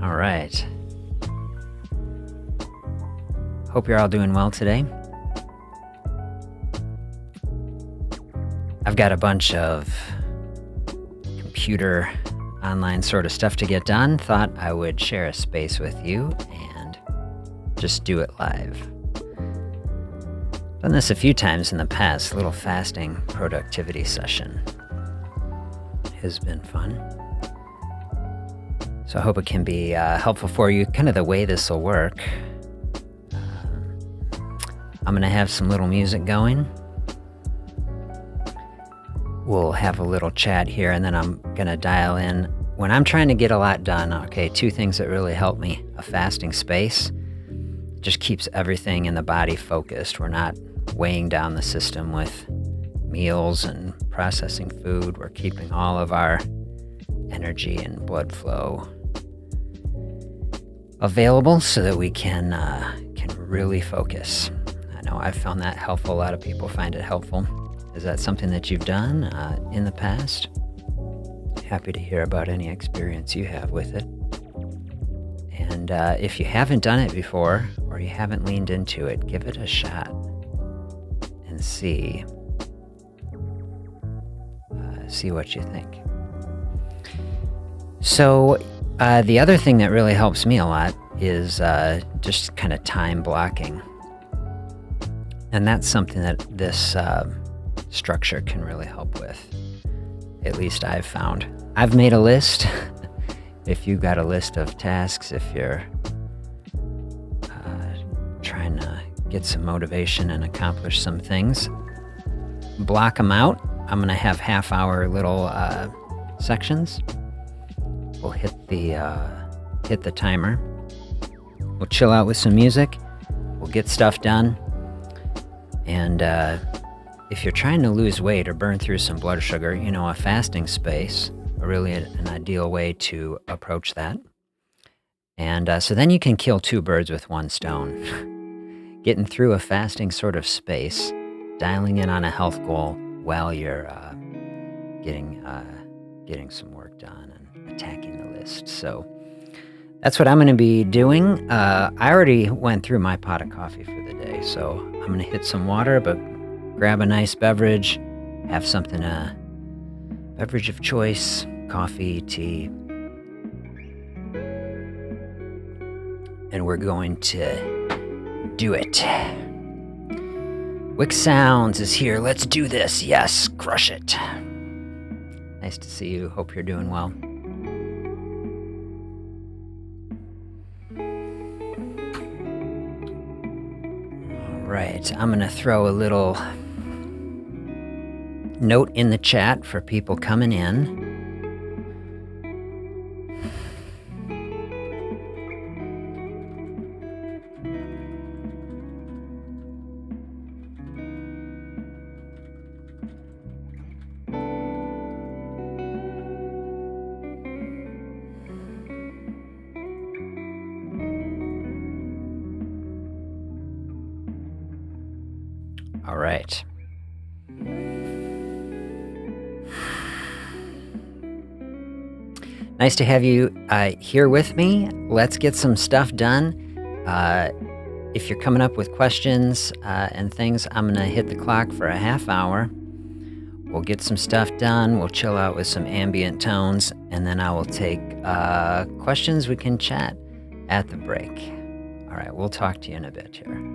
All right. Hope you're all doing well today. I've got a bunch of computer online sort of stuff to get done. Thought I would share a space with you and just do it live. Done this a few times in the past. A little fasting productivity session has been fun. So I hope it can be helpful for you. Kind of the way this will work. I'm going to have some little music going. We'll have a little chat here, and then I'm going to dial in. When I'm trying to get a lot done, okay, two things that really help me. A fasting space just keeps everything in the body focused. We're not weighing down the system with meals and processing food. We're keeping all of our energy and blood flow available so that we can really focus. I know I've found that helpful. A lot of people find it helpful. Is that something that you've done in the past? Happy to hear about any experience you have with it. And if you haven't done it before, or you haven't leaned into it, give it a shot and see what you think. So the other thing that really helps me a lot is just kind of time blocking. And that's something that this structure can really help with. At least I've found. I've made a list. If you've got a list of tasks, if you're trying to get some motivation and accomplish some things, block them out. I'm going to have half-hour little sections. We'll hit the timer. We'll chill out with some music. We'll get stuff done. And if you're trying to lose weight or burn through some blood sugar, a fasting space, really an ideal way to approach that. And so then you can kill two birds with one stone. Getting through a fasting sort of space, dialing in on a health goal while you're getting some work done and attacking the list. So that's what I'm going to be doing. I already went through my pot of coffee for the day, so I'm going to hit some water, but grab a nice beverage, have something, beverage of choice, coffee, tea, and we're going to do it. Wick Sounds is here. Let's do this. Yes, crush it. Nice to see you. Hope you're doing well. All right, I'm going to throw a little note in the chat for people coming in. All right. Nice to have you here with me. Let's get some stuff done. If you're coming up with questions and things, I'm going to hit the clock for a half hour. We'll get some stuff done. We'll chill out with some ambient tones, and then I will take questions. We can chat at the break. All right, we'll talk to you in a bit here.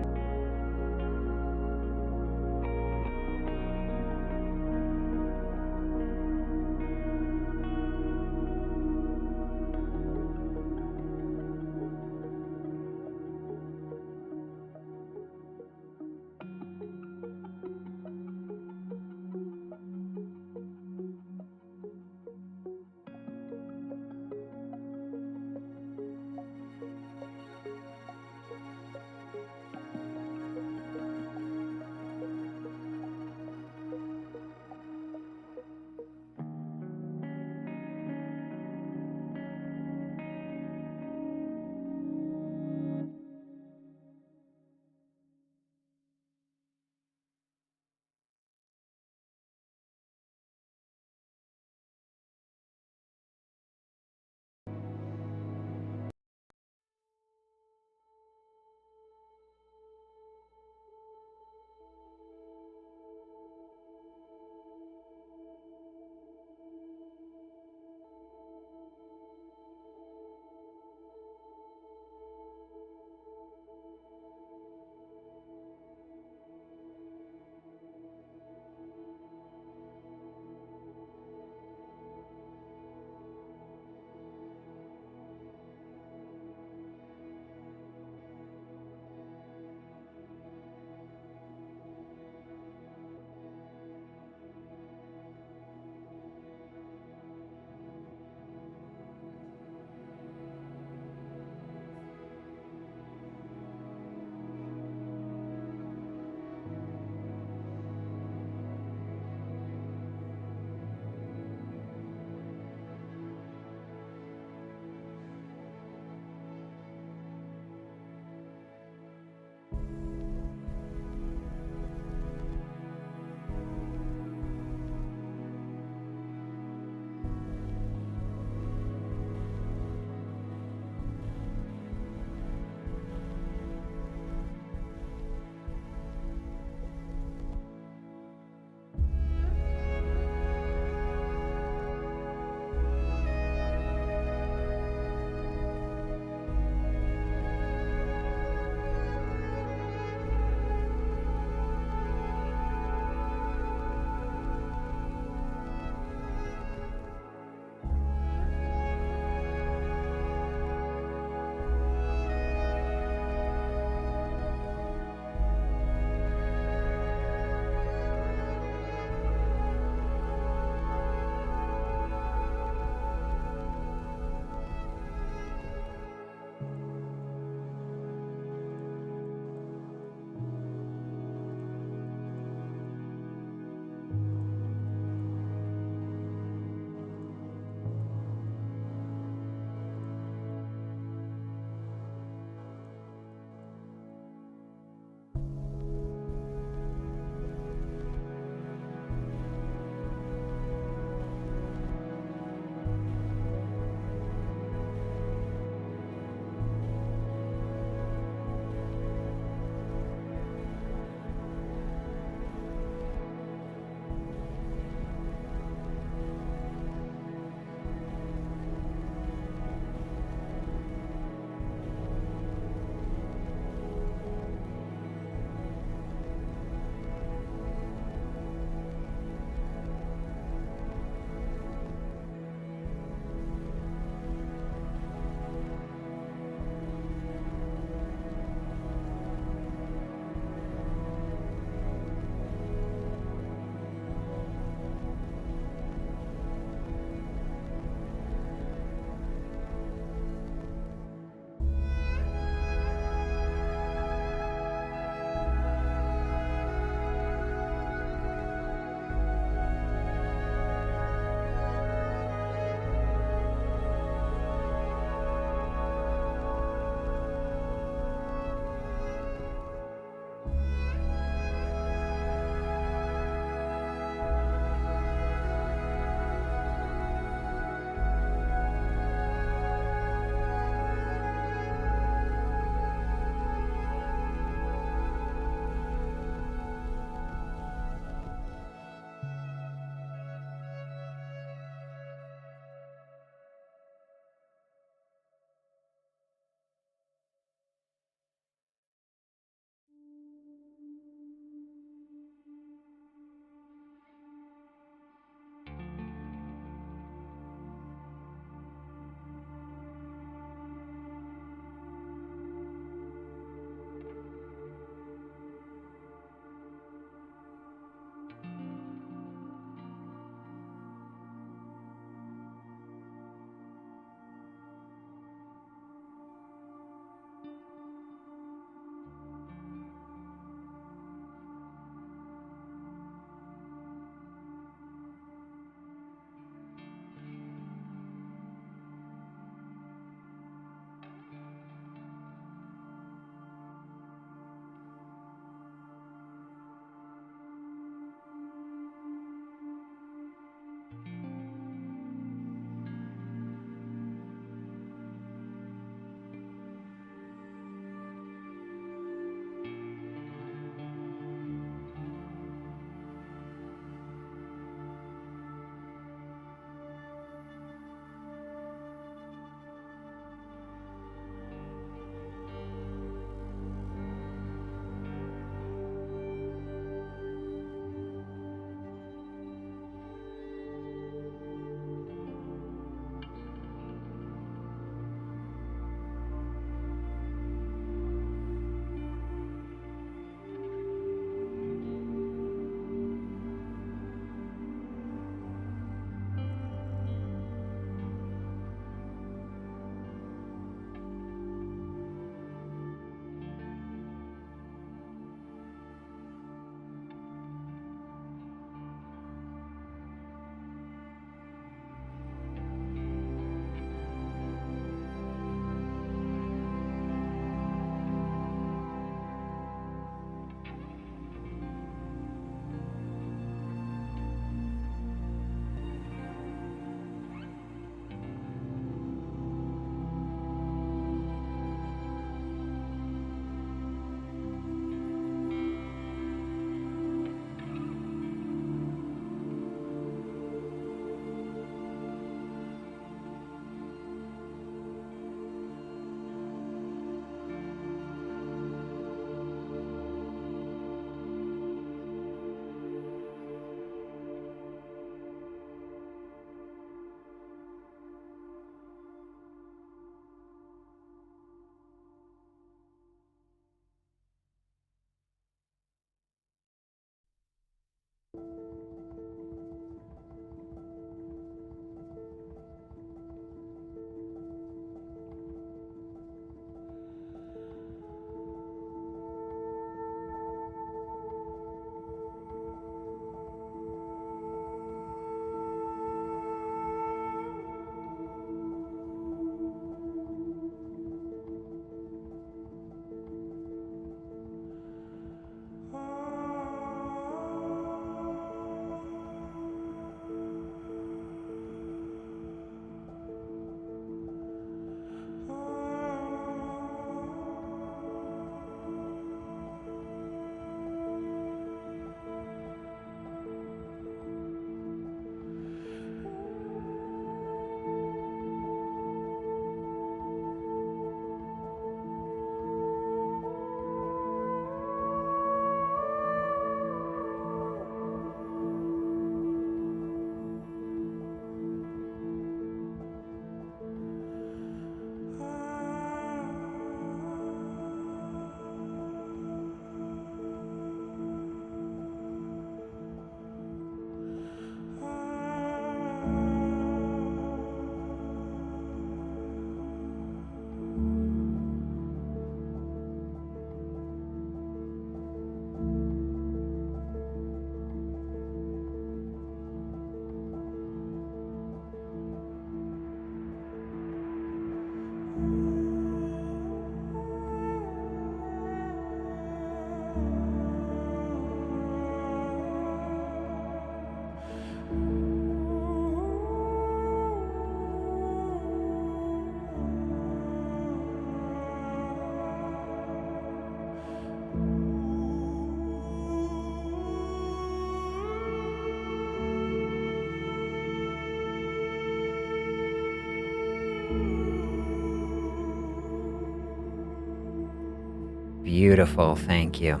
Beautiful. Thank you.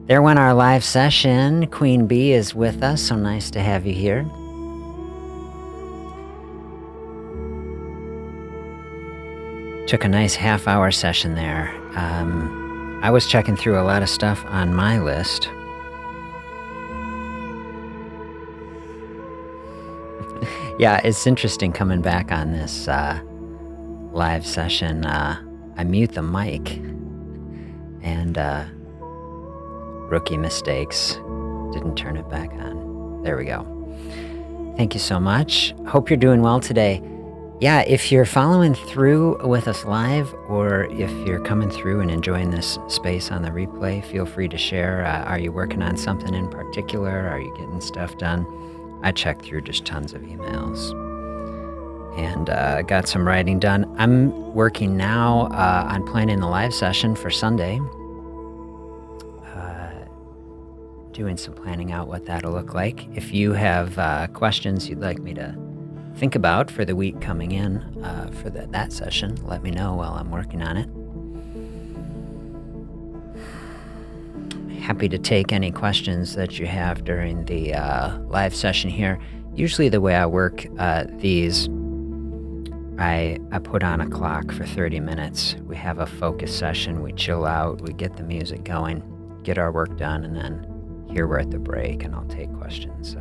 There went our live session. Queen Bee is with us. So nice to have you here. Took a nice half-hour session there. I was checking through a lot of stuff on my list. Yeah, it's interesting coming back on this live session. I mute the mic and rookie mistakes. Didn't turn it back on. There we go. Thank you so much. Hope you're doing well today. Yeah, if you're following through with us live, or if you're coming through and enjoying this space on the replay, feel free to share. Are you working on something in particular? Are you getting stuff done? I checked through just tons of emails and got some writing done. I'm working now on planning the live session for Sunday. Doing some planning out what that'll look like. If you have questions you'd like me to think about for the week coming in for that session, let me know while I'm working on it. Happy to take any questions that you have during the live session here. Usually the way I work these, I put on a clock for 30 minutes. We have a focus session, we chill out, we get the music going, get our work done, and then here we're at the break, and I'll take questions.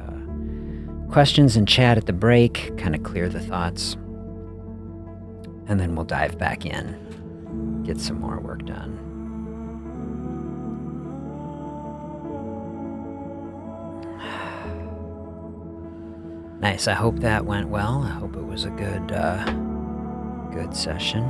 Questions and chat at the break, kind of clear the thoughts, and then we'll dive back in, get some more work done. Nice. I hope that went well. I hope it was a good session.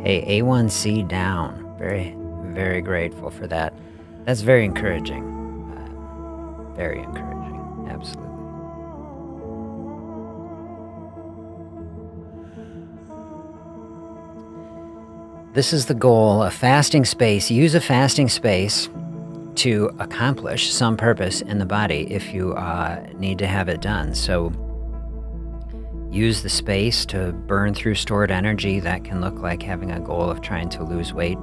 Hey, A1C down. Very, very grateful for that. That's very encouraging. Very encouraging. Absolutely. This is the goal, a fasting space. Use a fasting space to accomplish some purpose in the body if you need to have it done. So use the space to burn through stored energy. That can look like having a goal of trying to lose weight.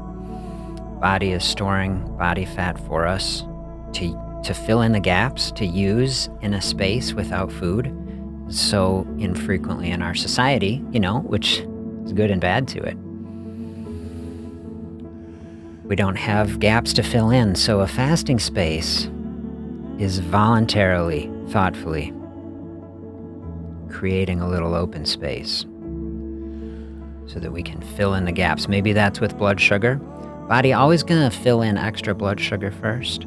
Body is storing body fat for us to fill in the gaps, to use in a space without food so infrequently in our society, which is good and bad to it. We don't have gaps to fill in, so a fasting space is voluntarily, thoughtfully creating a little open space so that we can fill in the gaps. Maybe that's with blood sugar. Body always gonna fill in extra blood sugar first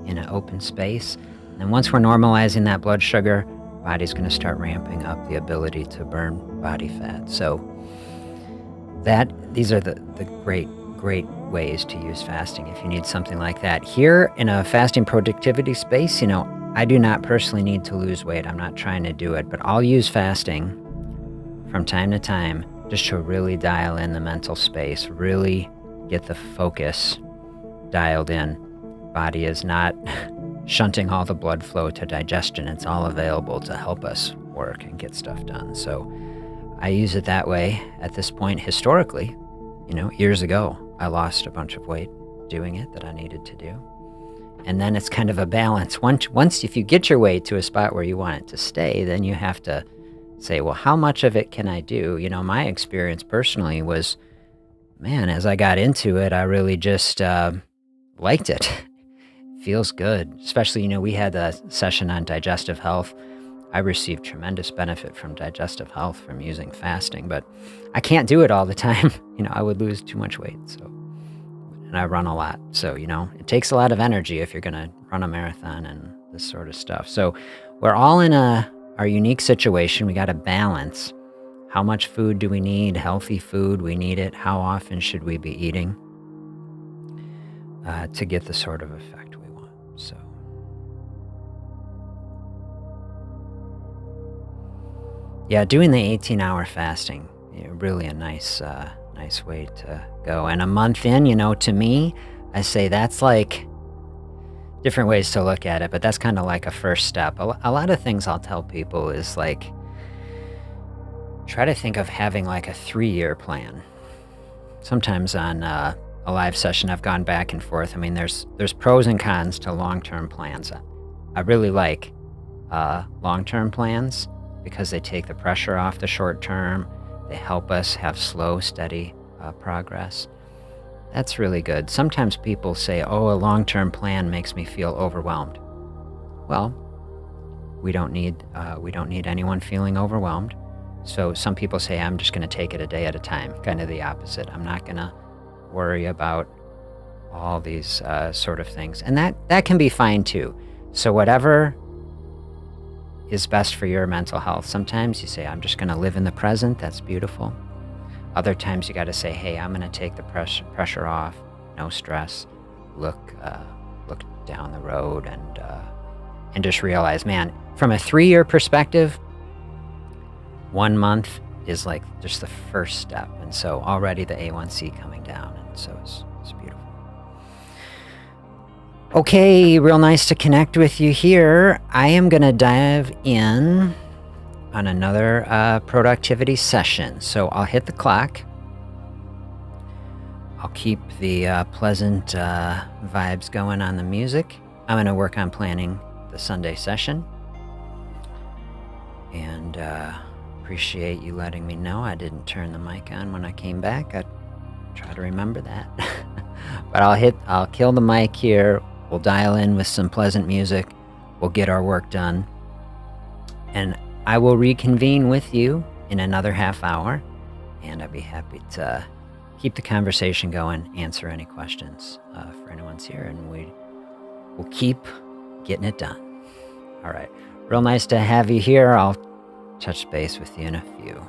in an open space. And once we're normalizing that blood sugar, body's gonna start ramping up the ability to burn body fat. So these are the great ways to use fasting if you need something like that. Here in a fasting productivity space, I do not personally need to lose weight. I'm not trying to do it, but I'll use fasting from time to time just to really dial in the mental space, really get the focus dialed in. Body is not shunting all the blood flow to digestion. It's all available to help us work and get stuff done. So I use it that way at this point. Historically, years ago, I lost a bunch of weight doing it that I needed to do. And then it's kind of a balance. Once if you get your weight to a spot where you want it to stay, then you have to say, well, how much of it can I do? My experience personally was, man, as I got into it, I really just liked it. Feels good. Especially, we had a session on digestive health. I received tremendous benefit from digestive health from using fasting, but I can't do it all the time. I would lose too much weight. And I run a lot. So, it takes a lot of energy if you're going to run a marathon and this sort of stuff. So we're all in our unique situation. We got to balance. How much food do we need? Healthy food, we need it. How often should we be eating to get the sort of effect we want? So, yeah, doing the 18-hour fasting, really a nice way to go. And a month in, to me, I say that's like different ways to look at it, but that's kind of like a first step. A lot of things I'll tell people is like, try to think of having like a 3-year plan. Sometimes on a live session, I've gone back and forth. I mean, there's pros and cons to long-term plans. I really like long-term plans because they take the pressure off the short term. They help us have slow, steady progress. That's really good. Sometimes people say, oh, a long-term plan makes me feel overwhelmed. Well, we don't need anyone feeling overwhelmed. So some people say, I'm just going to take it a day at a time, kind of the opposite. I'm not going to worry about all these sort of things. And that can be fine too. So whatever is best for your mental health. Sometimes you say, I'm just going to live in the present. That's beautiful. Other times you got to say, hey, I'm going to take the pressure off, no stress, look down the road and just realize, man, from a 3-year perspective, 1 month is like just the first step. And so already the A1C coming down. And so it's beautiful. Okay, real nice to connect with you here. I am going to dive in on another productivity session. So I'll hit the clock. I'll keep the pleasant vibes going on the music. I'm going to work on planning the Sunday session. And appreciate you letting me know. I didn't turn the mic on when I came back. I try to remember that. But I'll kill the mic here. We'll dial in with some pleasant music. We'll get our work done. And I will reconvene with you in another half hour. And I'd be happy to keep the conversation going, answer any questions for anyone's here. And we'll keep getting it done. All right. Real nice to have you here. I'll touch base with you in a few.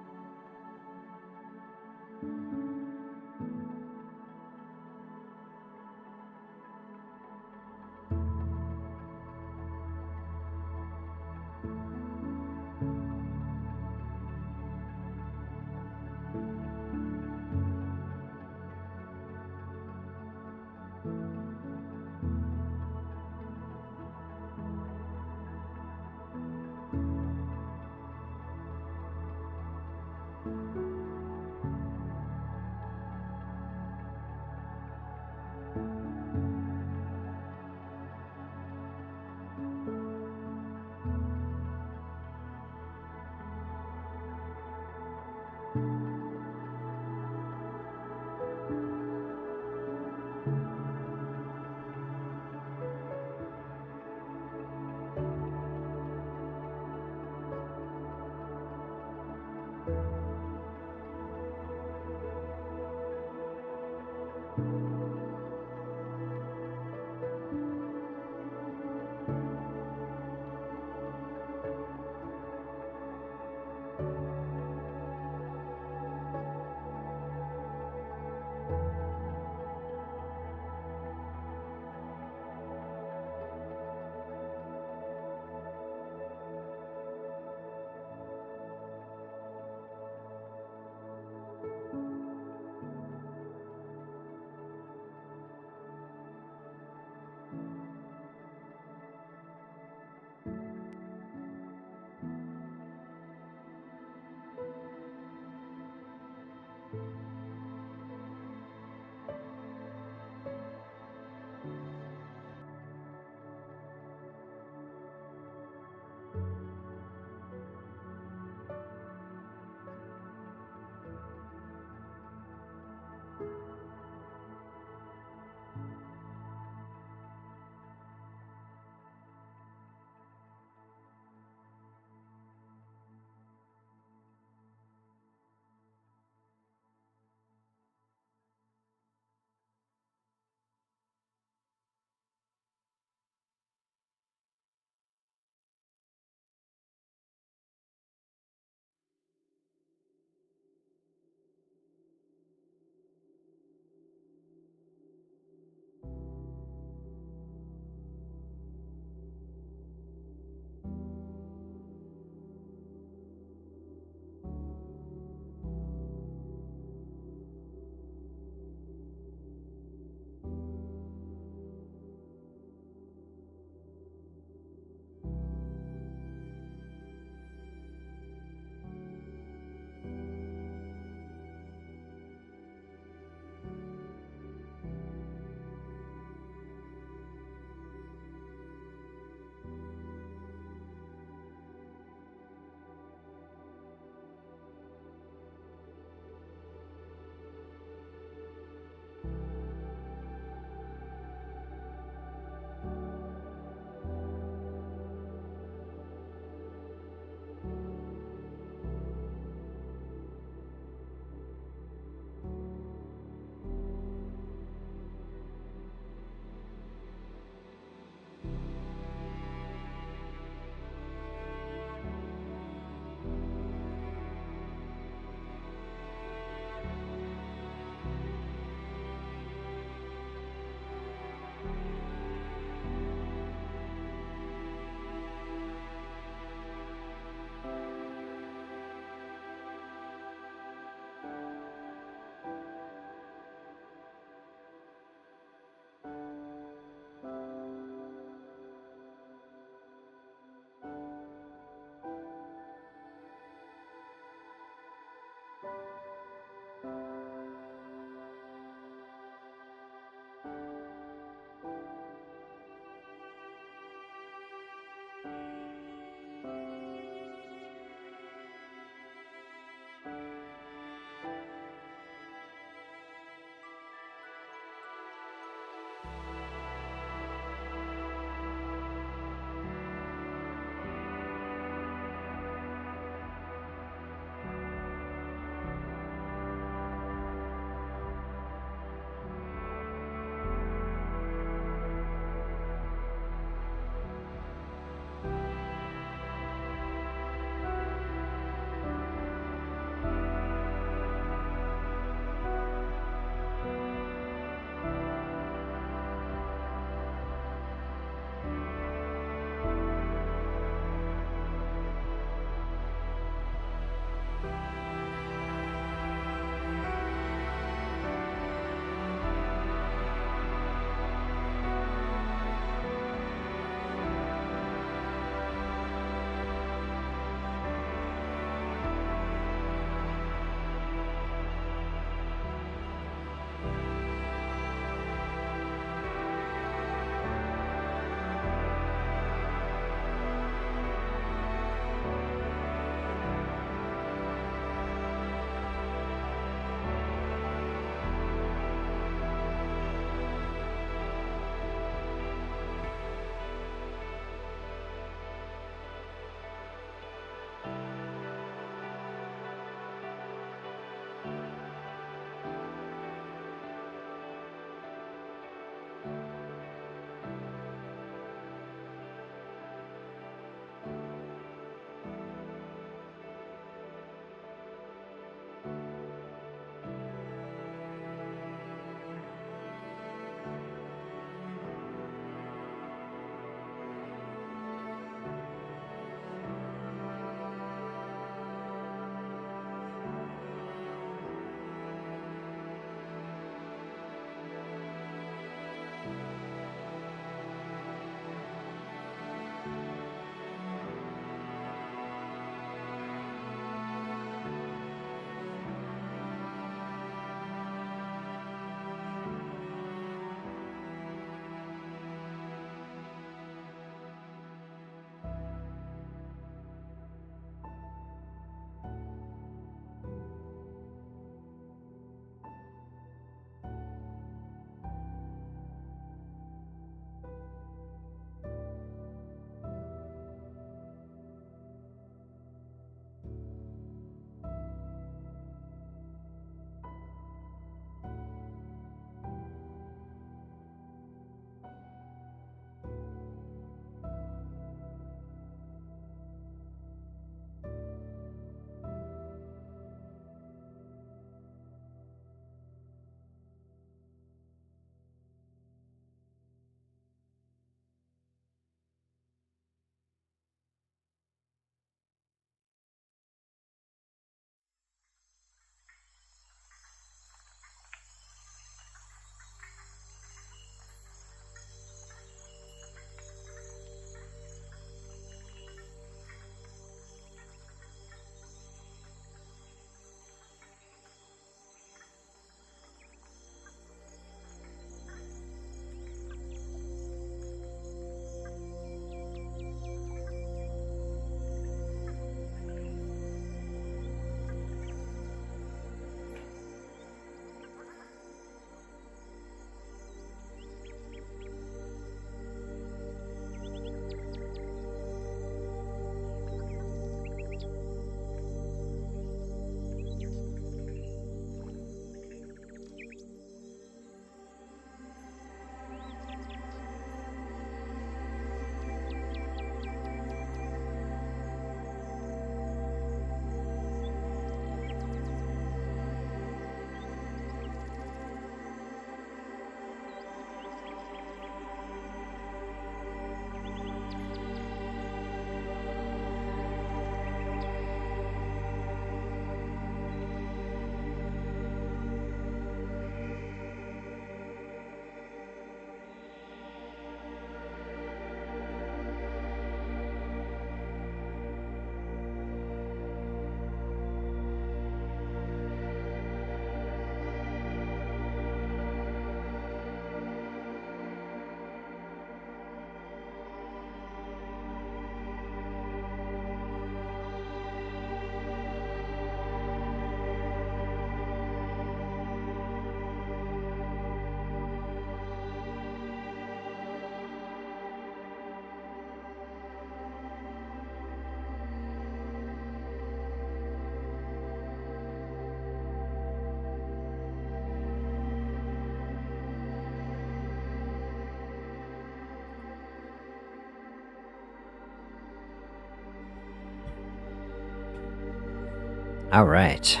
All right.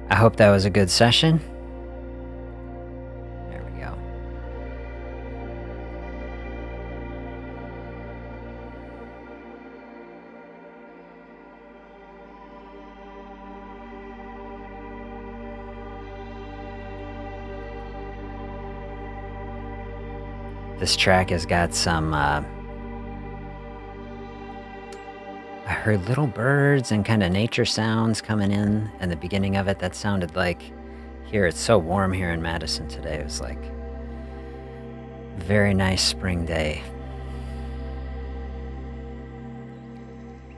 I hope that was a good session. There we go. This track has got some, I heard little birds and kind of nature sounds coming in the beginning of it. That sounded like, here, it's so warm here in Madison today. It was like a very nice spring day.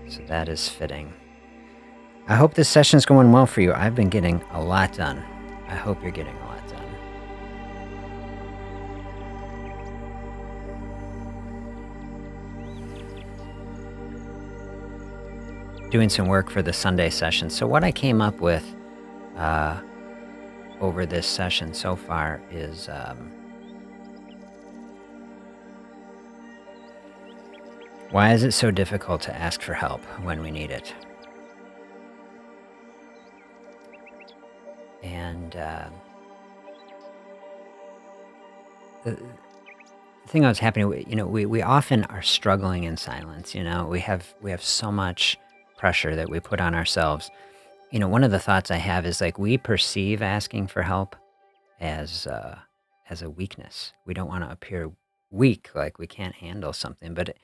So that is fitting. I hope this session's going well for you. I've been getting a lot done. I hope you're getting a lot done. Doing some work for the Sunday session. So what I came up with over this session so far is why is it so difficult to ask for help when we need it? And the thing that's happening, we often are struggling in silence. We have so much pressure that we put on ourselves. One of the thoughts I have is like we perceive asking for help as a weakness. We don't want to appear weak, like we can't handle something, but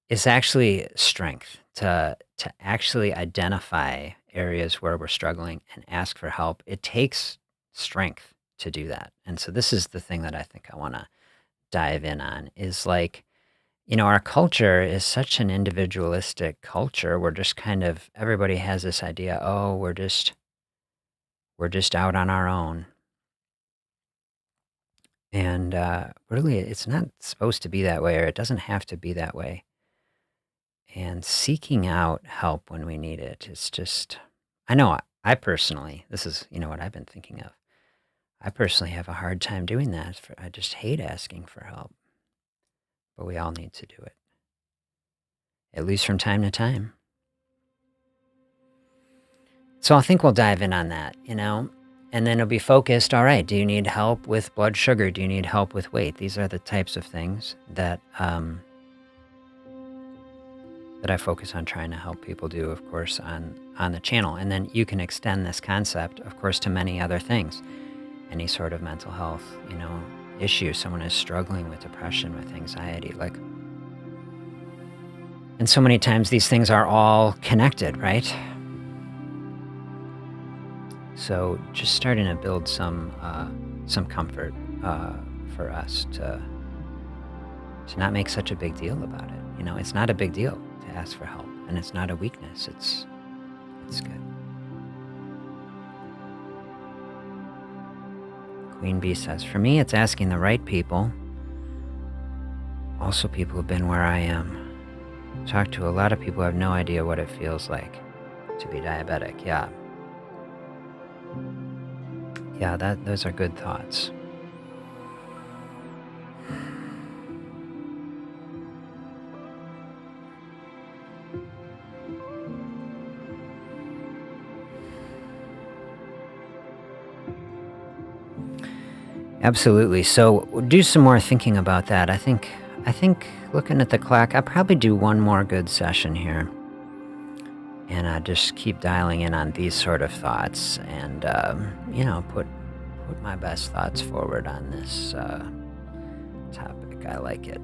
it's actually strength to actually identify areas where we're struggling and ask for help. It takes strength to do that. And so this is the thing that I think I want to dive in on is like, our culture is such an individualistic culture. We're just kind of, everybody has this idea, oh, we're just out on our own. And really, it's not supposed to be that way, or it doesn't have to be that way. And seeking out help when we need it is just, I know I personally, this is, what I've been thinking of. I personally have a hard time doing that. I just hate asking for help. But we all need to do it, at least from time to time. So I think we'll dive in on that, and then it'll be focused. All right, do you need help with blood sugar? Do you need help with weight? These are the types of things that that I focus on trying to help people do, of course, on the channel. And then you can extend this concept, of course, to many other things. Any sort of mental health, issue. Someone is struggling with depression, with anxiety, and so many times these things are all connected, right? So just starting to build some comfort for us to not make such a big deal about it. It's not a big deal to ask for help, and it's not a weakness. It's good. Queen Bee says, for me, it's asking the right people, also people who've been where I am. Talk to a lot of people who have no idea what it feels like to be diabetic. Yeah, those are good thoughts. Absolutely. So do some more thinking about that. I think looking at the clock, I'll probably do one more good session here. And I just keep dialing in on these sort of thoughts and, put my best thoughts forward on this topic. I like it.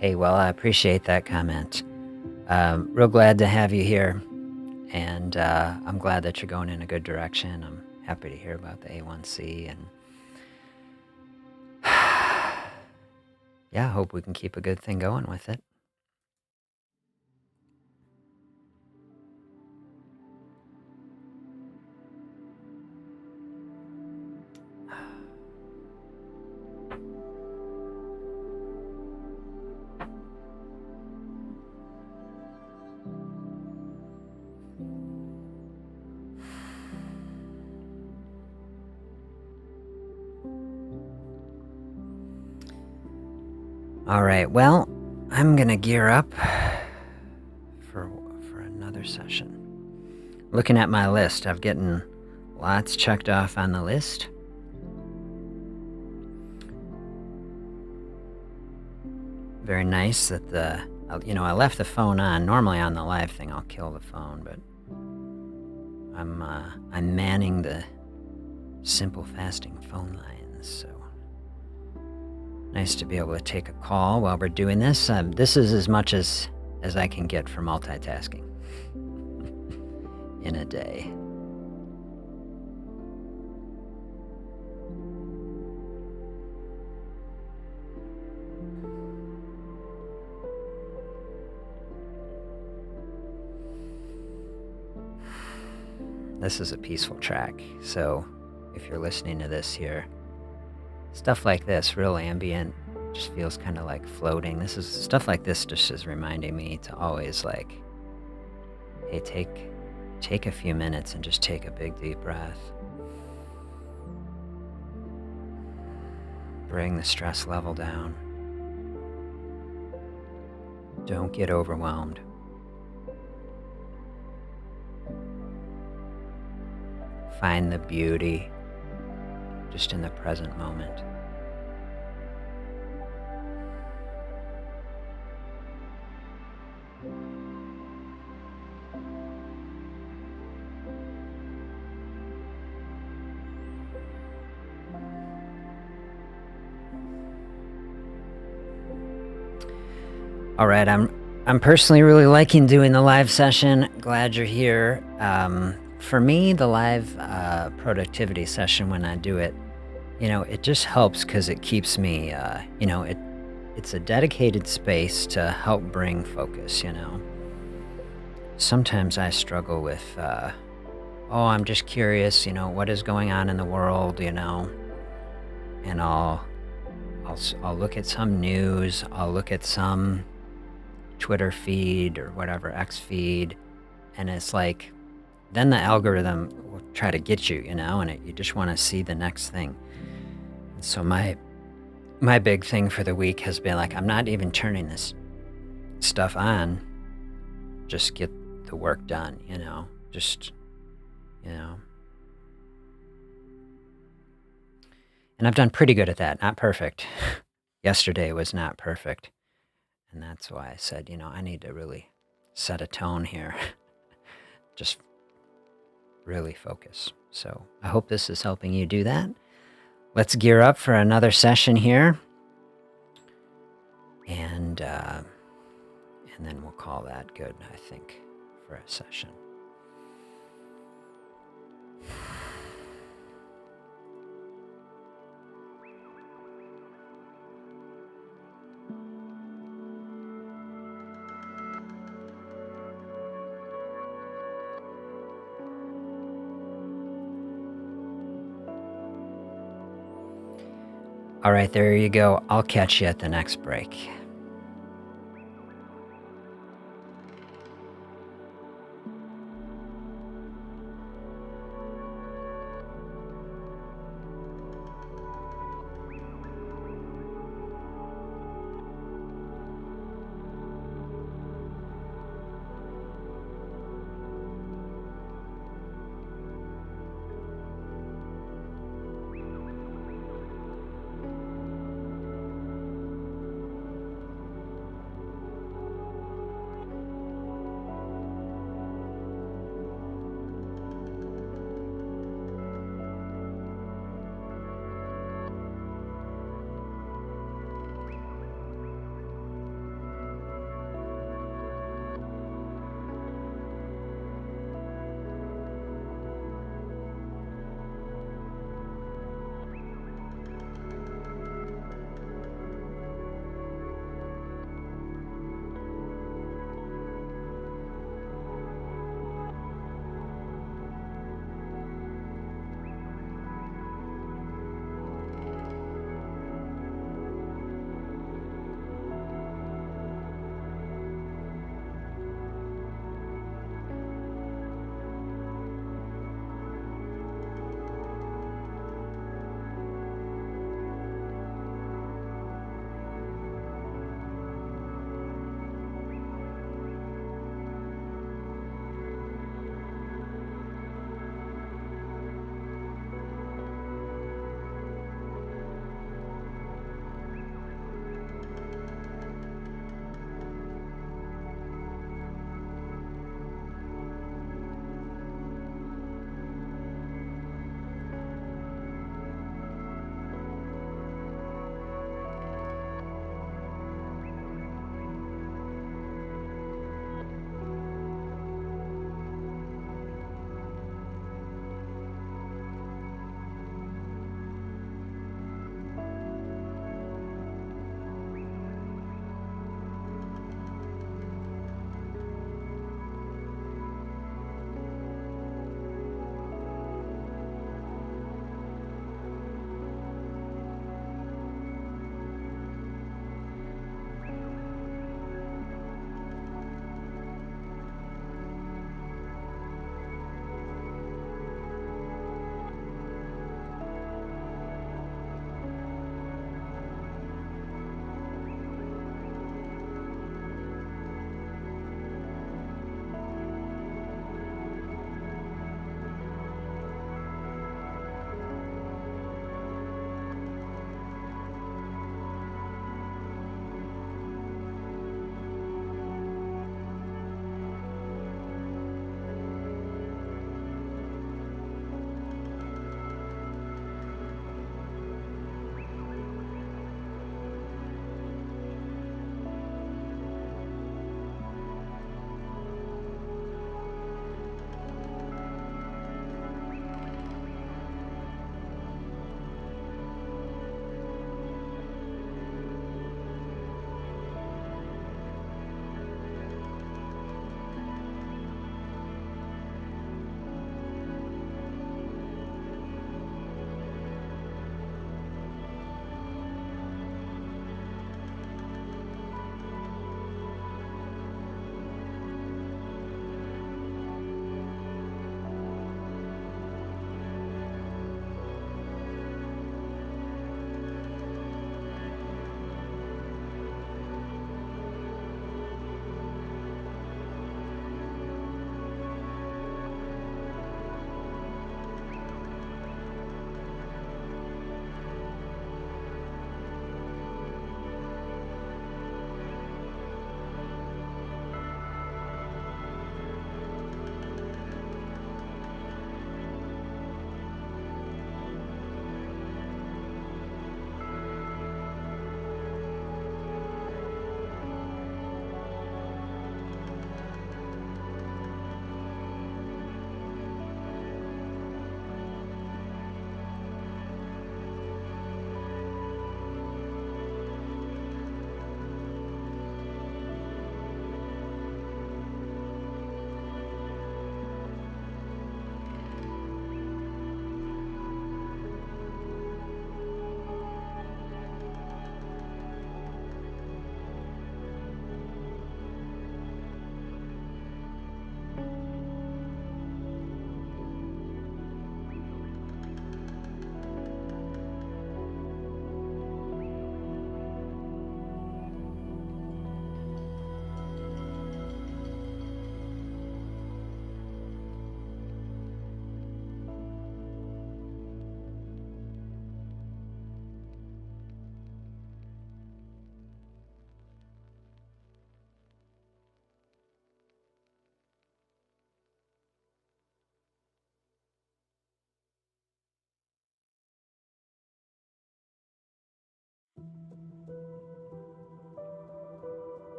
Hey, well, I appreciate that comment. Real glad to have you here, and I'm glad that you're going in a good direction. I'm happy to hear about the A1C, and yeah, I hope we can keep a good thing going with it. All right, well, I'm gonna gear up for another session. Looking at my list, I've gotten lots checked off on the list. Very nice that I left the phone on. Normally on the live thing, I'll kill the phone, but I'm manning the simple fasting phone lines, so nice to be able to take a call while we're doing this. This is as much as I can get for multitasking in a day. This is a peaceful track, so if you're listening to this here, stuff like this, real ambient, just feels kind of like floating. This is stuff like this just is reminding me to always like, hey, take a few minutes and just take a big deep breath. Bring the stress level down. Don't get overwhelmed. Find the beauty just in the present moment. All right, I'm personally really liking doing the live session. Glad you're here. For me, the live productivity session, when I do it, it just helps because it keeps me, it's a dedicated space to help bring focus. Sometimes I struggle with, I'm just curious, what is going on in the world, and I'll look at some news, I'll look at some Twitter feed or whatever, X feed, and it's like, then the algorithm will try to get you, and you just want to see the next thing. And so my big thing for the week has been like, I'm not even turning this stuff on, just get the work done, And I've done pretty good at that, not perfect. Yesterday was not perfect. And that's why I said, I need to really set a tone here. Just really focus. So I hope this is helping you do that. Let's gear up for another session here. And then we'll call that good, I think, for a session. All right, there you go. I'll catch you at the next break.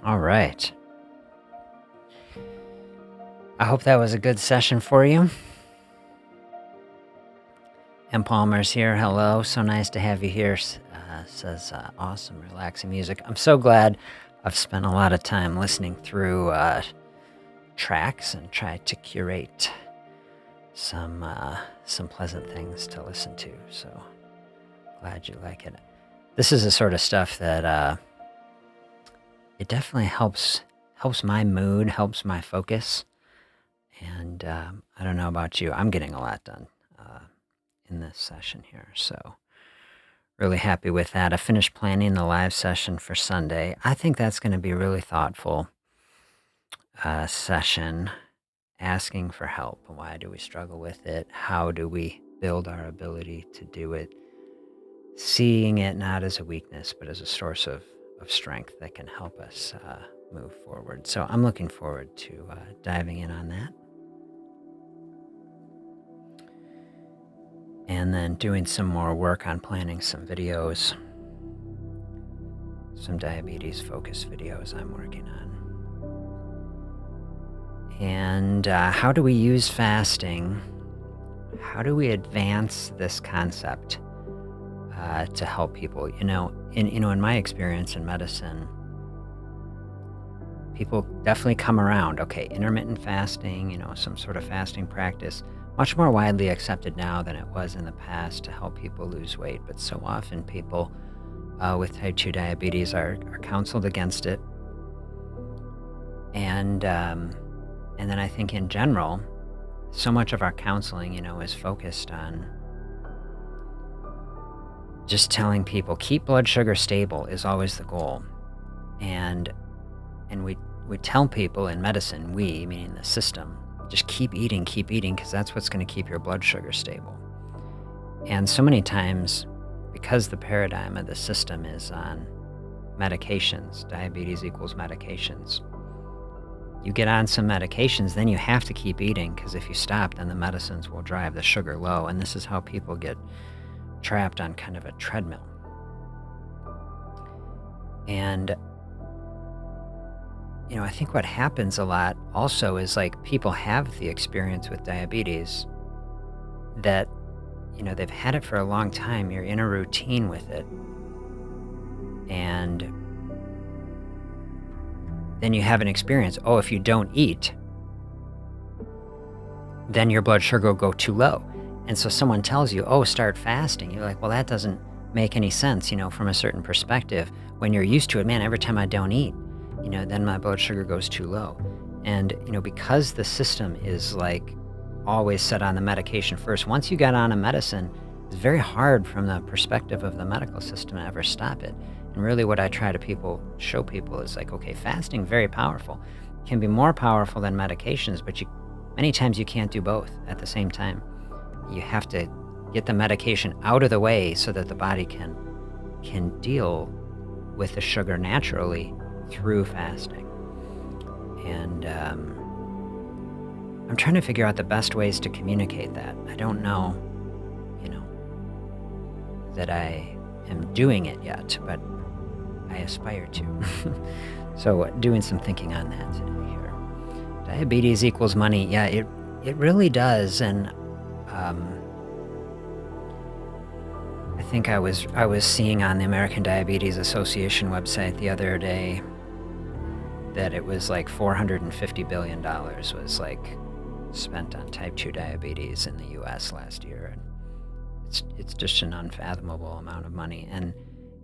All right. I hope that was a good session for you. M. Palmer's here. Hello. So nice to have you here. Says awesome, relaxing music. I'm so glad I've spent a lot of time listening through tracks and tried to curate some pleasant things to listen to. So glad you like it. This is the sort of stuff that it definitely helps my mood, helps my focus. And I don't know about you, I'm getting a lot done in this session here. So really happy with that. I finished planning the live session for Sunday. I think that's going to be a really thoughtful session, asking for help. Why do we struggle with it? How do we build our ability to do it? Seeing it not as a weakness, but as a source of strength that can help us move forward. So I'm looking forward to diving in on that. And then doing some more work on planning some videos, some diabetes-focused videos I'm working on. And how do we use fasting? How do we advance this concept to help people? In my experience in medicine, people definitely come around. Okay, intermittent fasting, some sort of fasting practice, much more widely accepted now than it was in the past to help people lose weight. But so often people with type 2 diabetes are counseled against it. And then I think in general, so much of our counseling, is focused on just telling people keep blood sugar stable is always the goal. And we tell people in medicine, we, meaning the system, just keep eating, because that's what's going to keep your blood sugar stable. And so many times, because the paradigm of the system is on medications, diabetes equals medications, you get on some medications, then you have to keep eating, because if you stop, then the medicines will drive the sugar low. And this is how people get trapped on kind of a treadmill. And I think what happens a lot also is like people have the experience with diabetes that, they've had it for a long time. You're in a routine with it. And then you have an experience. Oh, if you don't eat, then your blood sugar will go too low. And so someone tells you, oh, start fasting. You're like, well, that doesn't make any sense, from a certain perspective. When you're used to it, man, every time I don't eat, then my blood sugar goes too low. And, because the system is like always set on the medication first, once you get on a medicine, it's very hard from the perspective of the medical system to ever stop it. And really what I try to show people is like, okay, fasting, very powerful. It can be more powerful than medications, but many times you can't do both at the same time. You have to get the medication out of the way so that the body can deal with the sugar naturally through fasting. And I'm trying to figure out the best ways to communicate that. I don't know, that I am doing it yet, but I aspire to. So doing some thinking on that today here. Diabetes equals money. Yeah, it really does. And I think I was seeing on the American Diabetes Association website the other day that it was like $450 billion was like spent on type 2 diabetes in the US last year. And it's just an unfathomable amount of money. And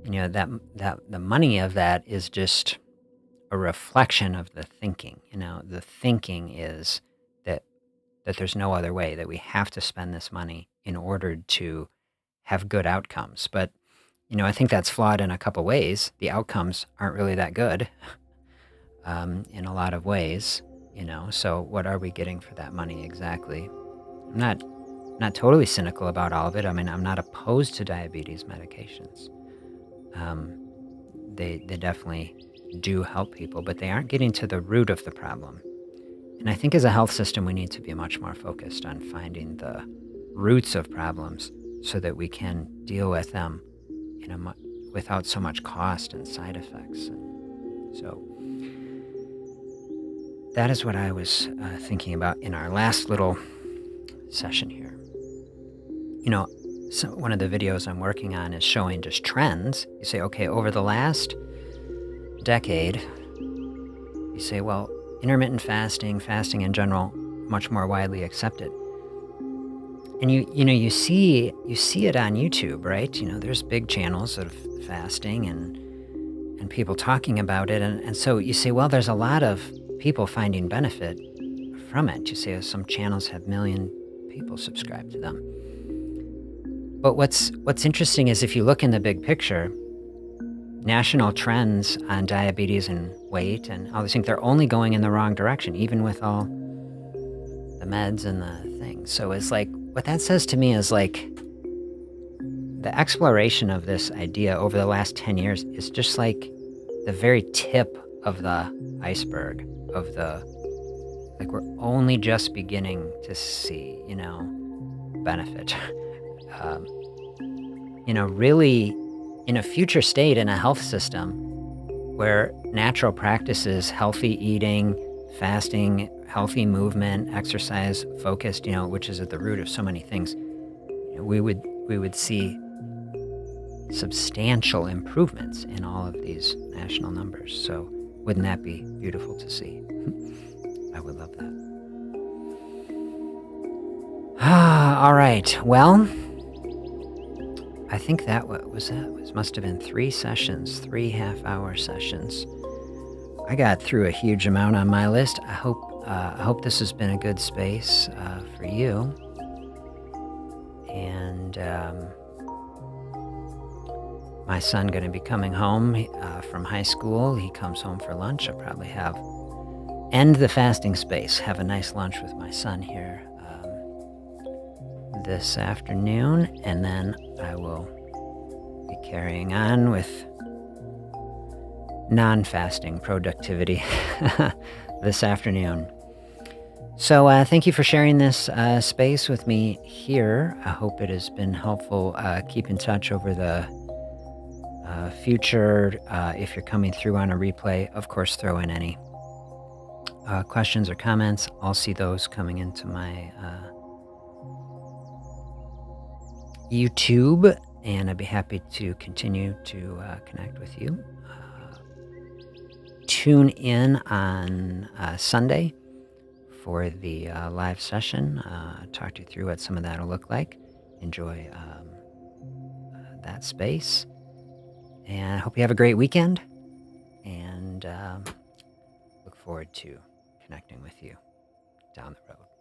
that the money of that is just a reflection of the thinking. The thinking is that there's no other way, that we have to spend this money in order to have good outcomes. But I think that's flawed in a couple ways. The outcomes aren't really that good in a lot of ways, so what are we getting for that money exactly? I'm not totally cynical about all of it. I mean, I'm not opposed to diabetes medications. They definitely do help people, but they aren't getting to the root of the problem. And I think as a health system, we need to be much more focused on finding the roots of problems so that we can deal with them without so much cost and side effects. And so that is what I was thinking about in our last little session here. You know, so one of the videos I'm working on is showing just trends. You say, okay, over the last decade, you say, well, intermittent fasting, fasting in general, much more widely accepted. And you see it on YouTube, right? There's big channels of fasting and people talking about it, and so you say, well, there's a lot of people finding benefit from it. You say some channels have 1 million people subscribe to them. But what's interesting is if you look in the big picture, national trends on diabetes and weight and all these things, they're only going in the wrong direction, even with all the meds and the things. So it's like, what that says to me is like, the exploration of this idea over the last 10 years is just like the very tip of the iceberg of like we're only just beginning to see, benefit. Really in a future state in a health system where natural practices, healthy eating, fasting, healthy movement, exercise, focused, which is at the root of so many things, we would see substantial improvements in all of these national numbers. So wouldn't that be beautiful to see? I would love that. All right. Well, I think that must have been 3 sessions, 3 half-hour sessions. I got through a huge amount on my list. I hope this has been a good space for you. And my son going to be coming home from high school. He comes home for lunch. I'll probably end the fasting space, have a nice lunch with my son here this afternoon, and then I will be carrying on with non-fasting productivity this afternoon. So thank you for sharing this space with me here. I hope it has been helpful. Keep in touch over the future. If you're coming through on a replay, of course, throw in any questions or comments. I'll see those coming into my YouTube, and I'd be happy to continue to connect with you. Tune in on Sunday for the live session. Talk you through what some of that will look like. Enjoy that space. And I hope you have a great weekend, and look forward to connecting with you down the road.